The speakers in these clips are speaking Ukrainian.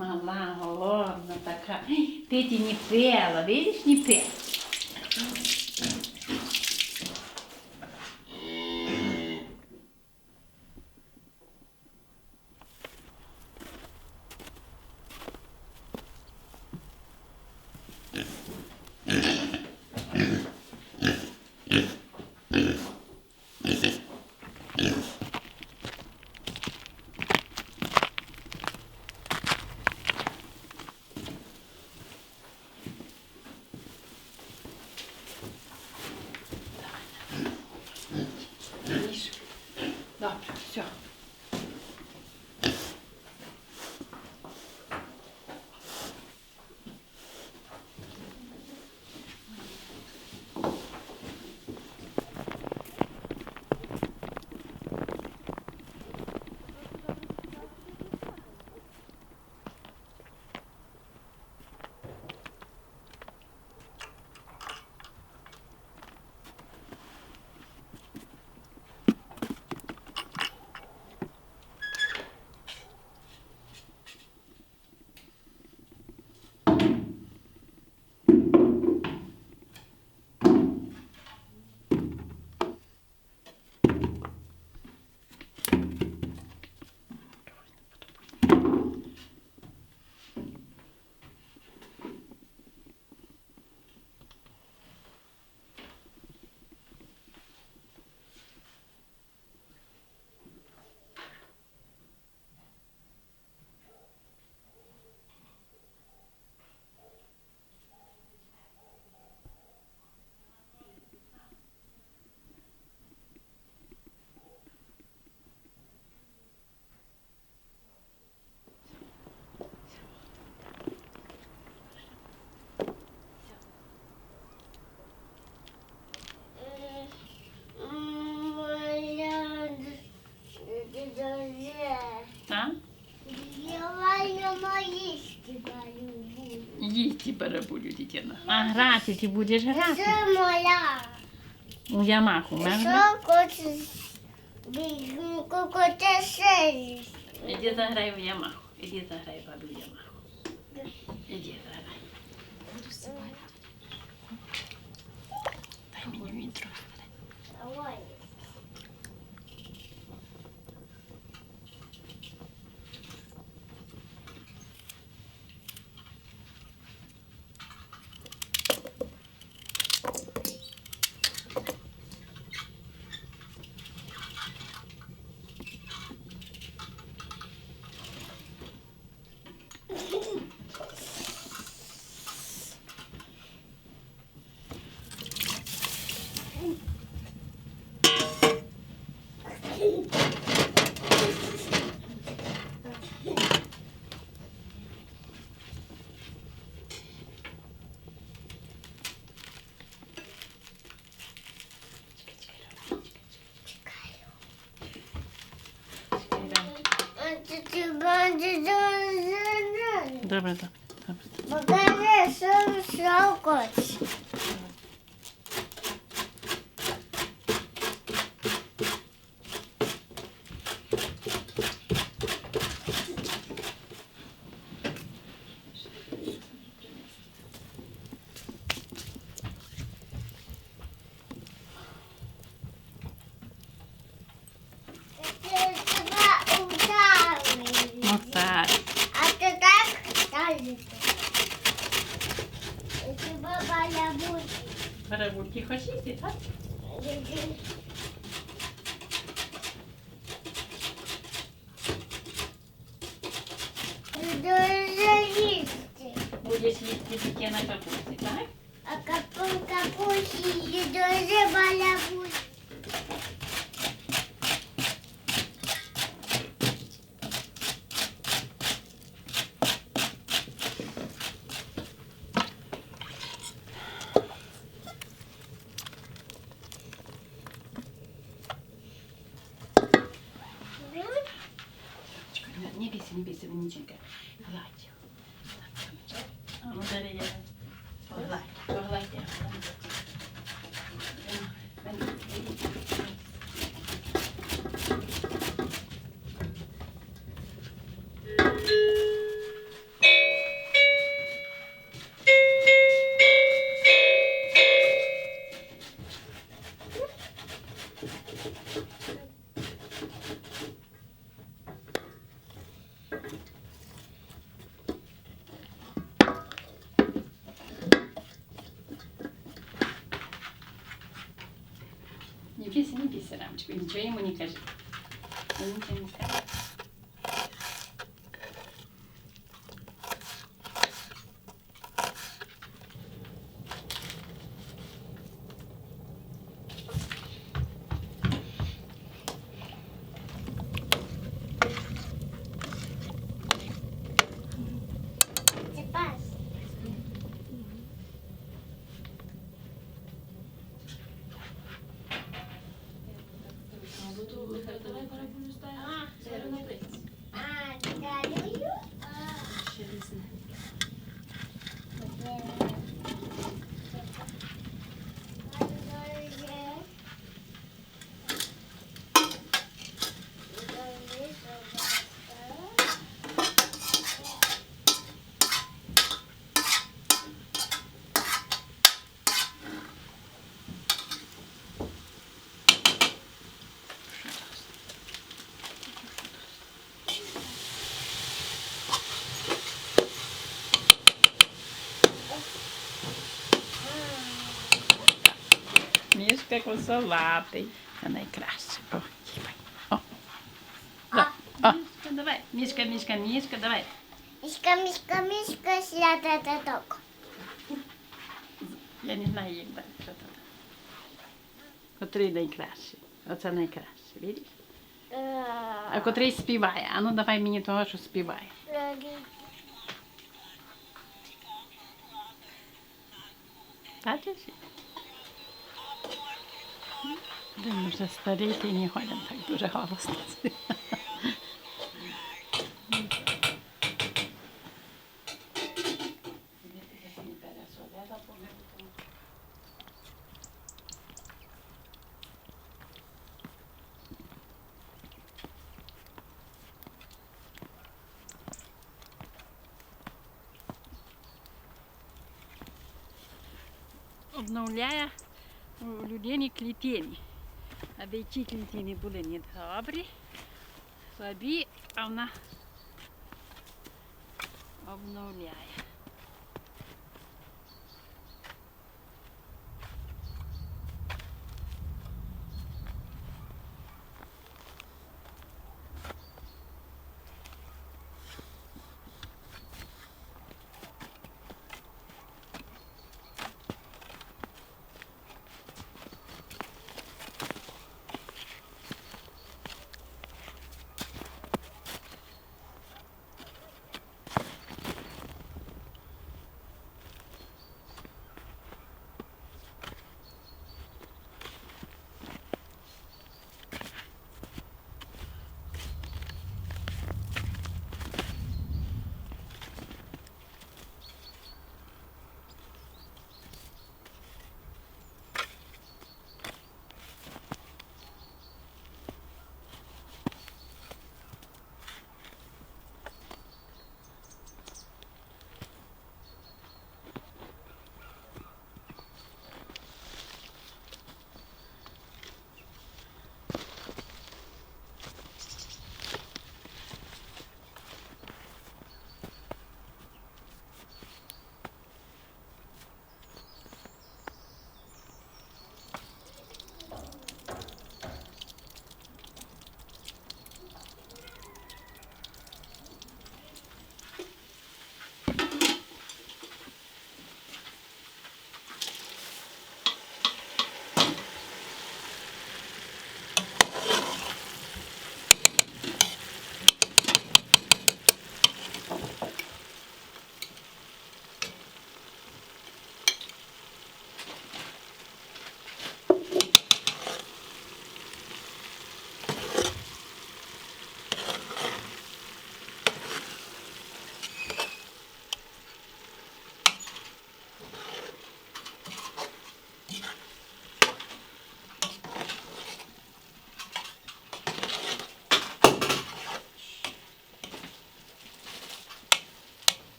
Мала, голодна така. Ти ті не пела, видиш, не пела. Добре, все. А? Їсти перебудю, дитина. А грати ти будеш грати? Це моя. У Ямаху, Що можна? хочеш? Хочеш сидіти? Іди заграй в Ямаху. Іди заграй, бабі, в Ямаху. Іди заграй. Дай мені відро. Давай. Добре, добре. Покажи, що хочеш. Отак. А ти так ставиш? Це баба лябуть. Перебудь, ти хочеш їсти, так? Дуже їсти. Будеш їсти дитина капусти, так? А капусі дуже балябуть. Не бійся, не бійся, Вінниченька. Гладь його. А ну, бери його. Погладь. не бійся, Рамочку, нічого йому не кажи. Я нічого не скажу. Це пас. Давай барабулю ставимо. Зараз набиться. Дарую. Ще різне. Мішка косолапий. Це найкраще. О, їбай. О. О. Мішка, давай. Мішка, давай. Мішка, сядаток. Я не знаю, як далі. Що там. Котрий найкраще. Оце найкраще, видиш? А котрий співає. А ну давай мені того, що співає. Бачиш? Ми вже старі, і не ходимо так дуже голосно. Обновляє у людині клітини. Аби ті клітини були недобрі, слабі, а вона обновляє.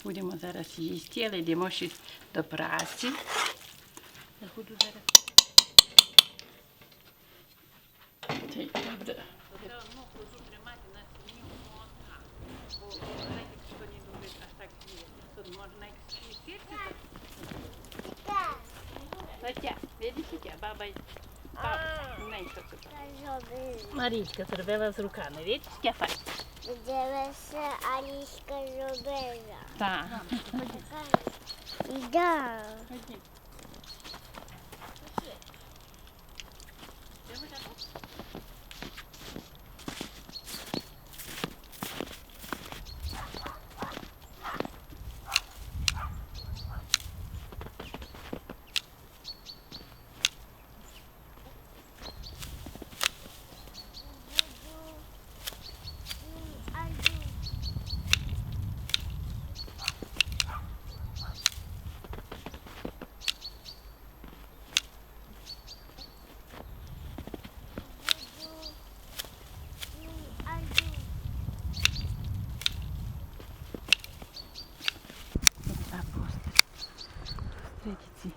Будемо зараз їсти, але йдемо ще до праці. Я буду зараз. Цей, добре. Ну, козу тримати на стіні можна. Бо знаєте, що не любить аж так є. Тут можна і сірці. Тетя, видиш, яке баба менше тут. Марічка зробила з руками, видиш, яке файне. Дивися, Аліска зробила. Так. Да. Ходім. А просто. Смотрите,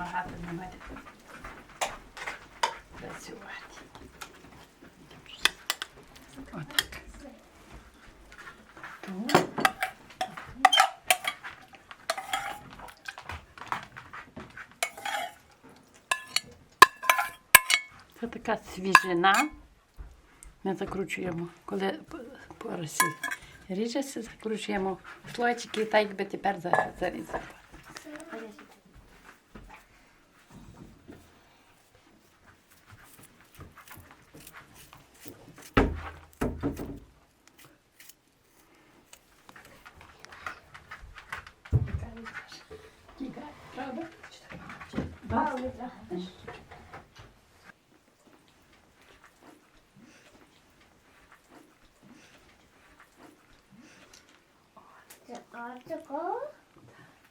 багато не буде працювати. Отак. Тут. Це така свіжина. Ми закручуємо, коли поросі ріжеться, закручуємо в слойчики, так якби тепер зарізали. Отако.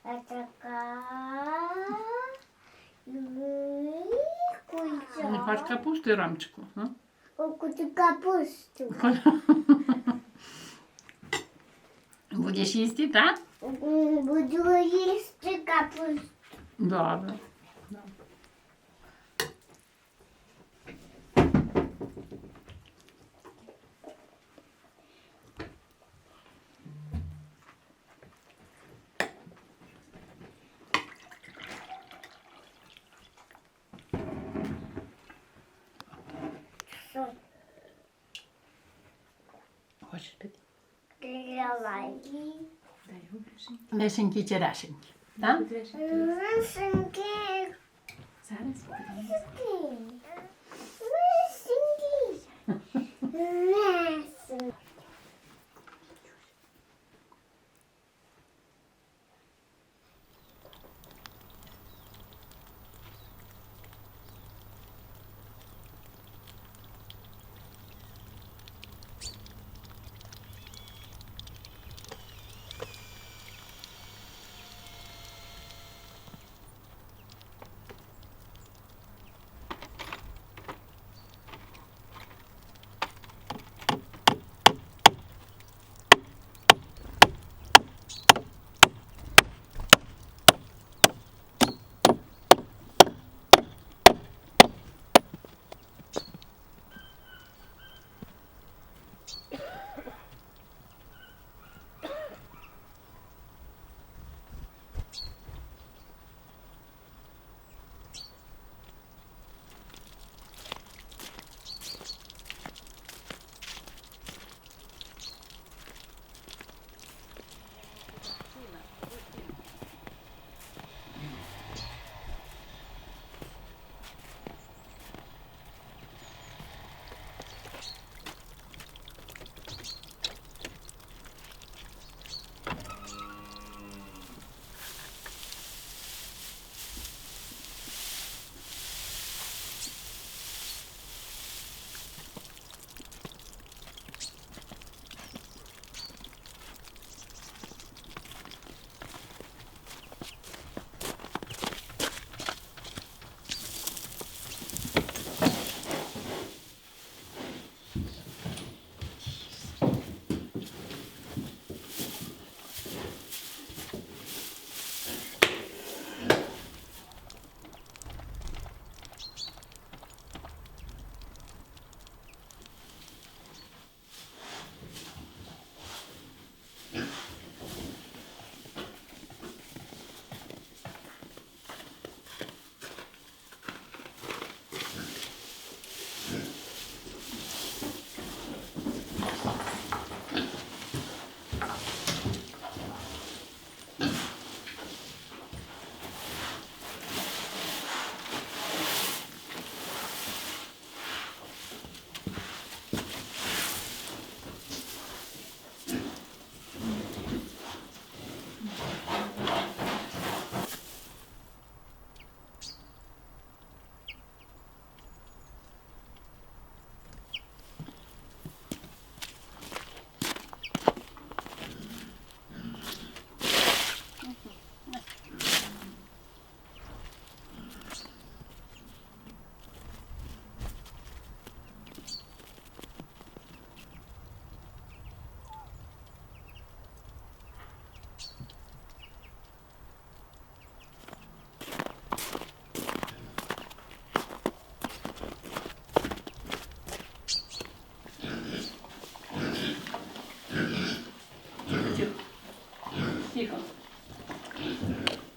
Отака. Не хочеш капусти, Ромчику? Куди капусту. Будеш їсти, так? Буду їсти капусту. Добре. Хочеш пити? Давай. Дай його більше. Лишенькі чи решенькі, так? Лисеньки. Зараз подивимося. Лисеньки. Лисеньки.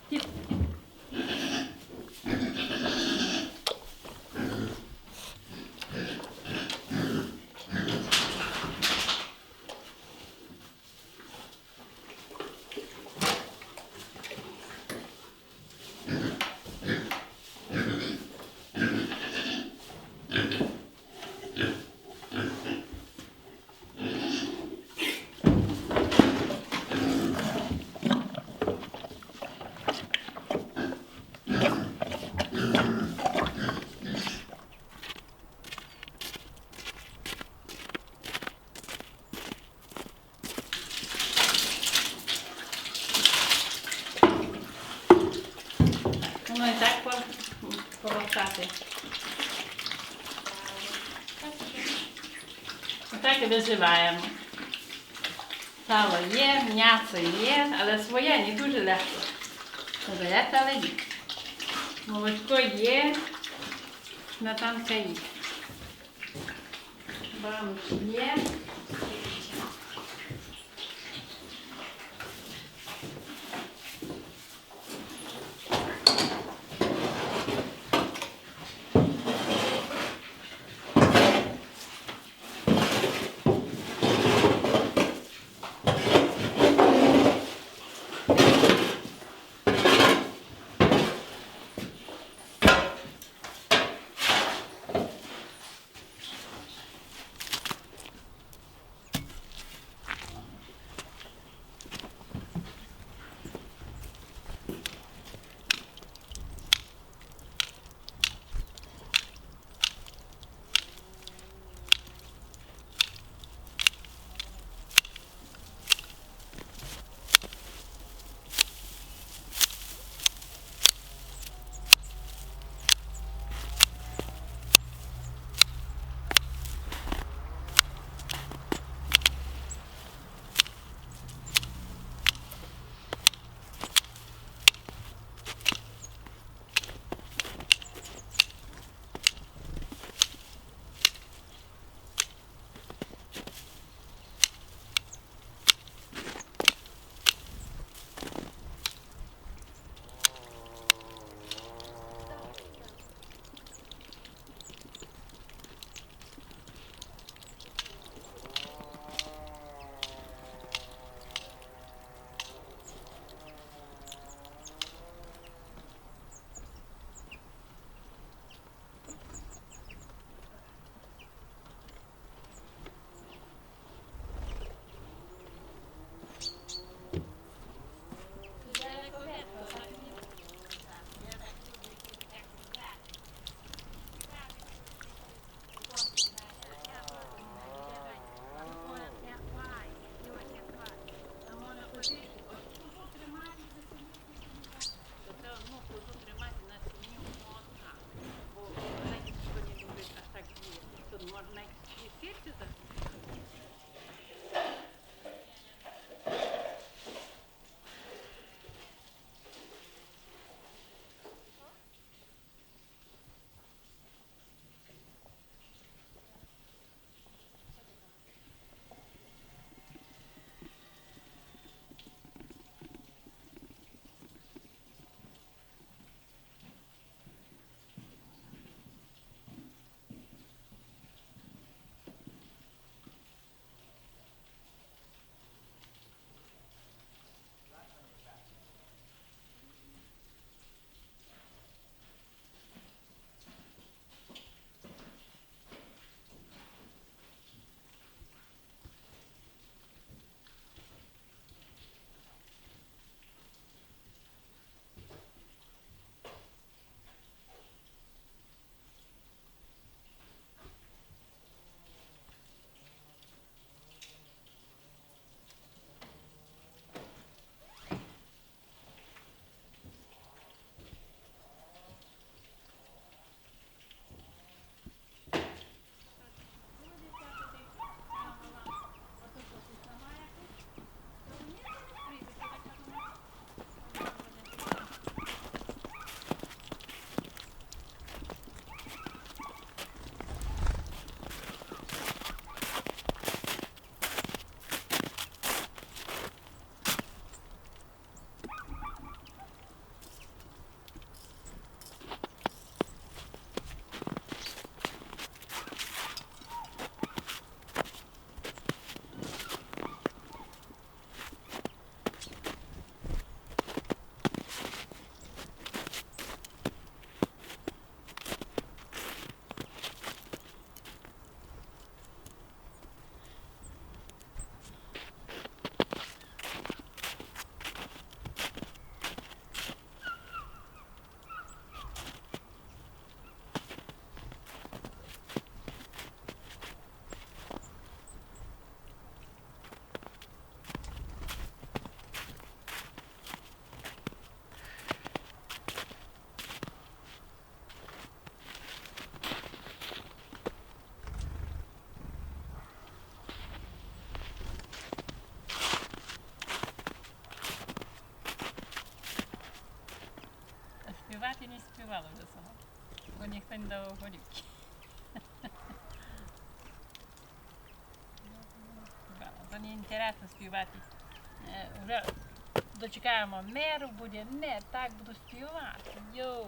Тіп. Воно і так полоскати. Отак і виживаємо. Сало є, м'ясо є, але своє не дуже легко. Заберете, але є. Молочко є, сметанка є. Банк є. заспівала вже сама. Бо ніхто не дав горівки. То не інтересно співати. Вже дочекаємо миру, буде мир, так буду співати. Йоу.